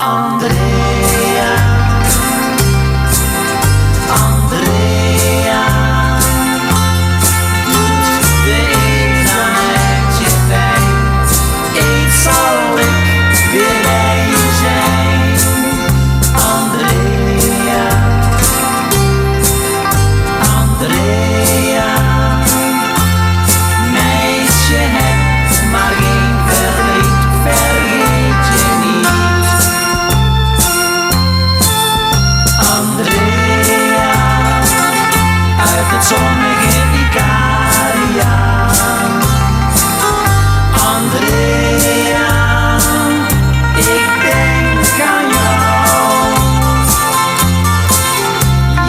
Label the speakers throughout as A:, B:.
A: Andrea, Andrea, doet de eenzaamheid je pijn? Eens zal ik weer bij je zijn. Andrea, Andrea, meisje hebt maar geen verdriet, vergeet je niet. Andrea, uit het zonnige Ikaria. Andrea, ik denk aan jou.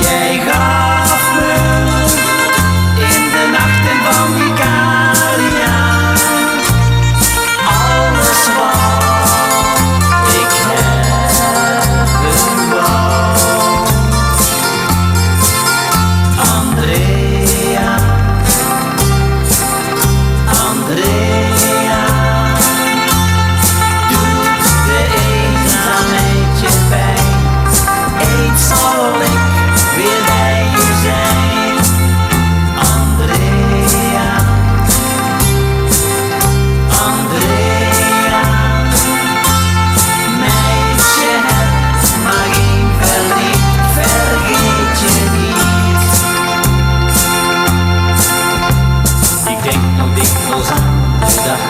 A: Jij gaf me in de nachten van Ikaria alles wat ik hebben wou. Andrea, Andrea, doet de eenzaamheid je pijn? Eens zal ik weer bij je zijn. Andrea, Andrea, meisje hebt maar geen verdriet, vergeet je niet. Ik denk nog dikwijls aan de dag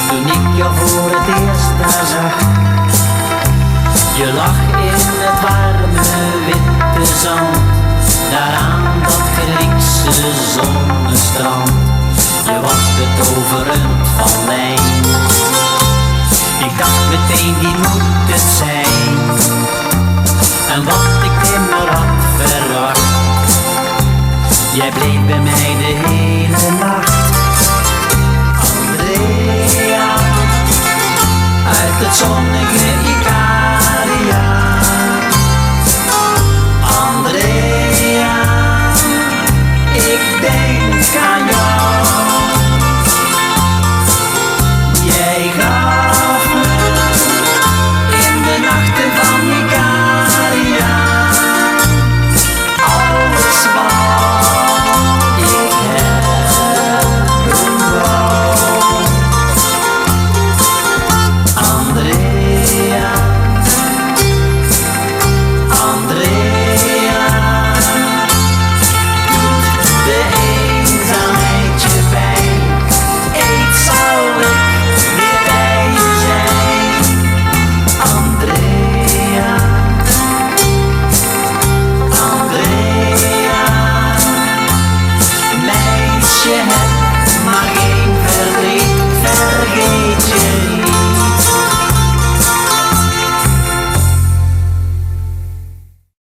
A: toen ik jou voor het eerst daar zag. Je lag in het warme witte zand, daar aan dat Griekse zonnestrand. Je was betoverend van wijn. Ik dacht meteen, die moet het zijn. En wat ik nimmer had verwacht, jij bleef bij mij de hele nacht. Andrea, uit het zonnige Ikaria. Andrea, ik denk aan jou. Jij gaf me in de nachten van Ikaria alles wat ik hebben wou. Andrea, Andrea, doet de eenzaamheid je pijn? Eens zal ik weer bij je zijn. Andrea, Andrea, meisje het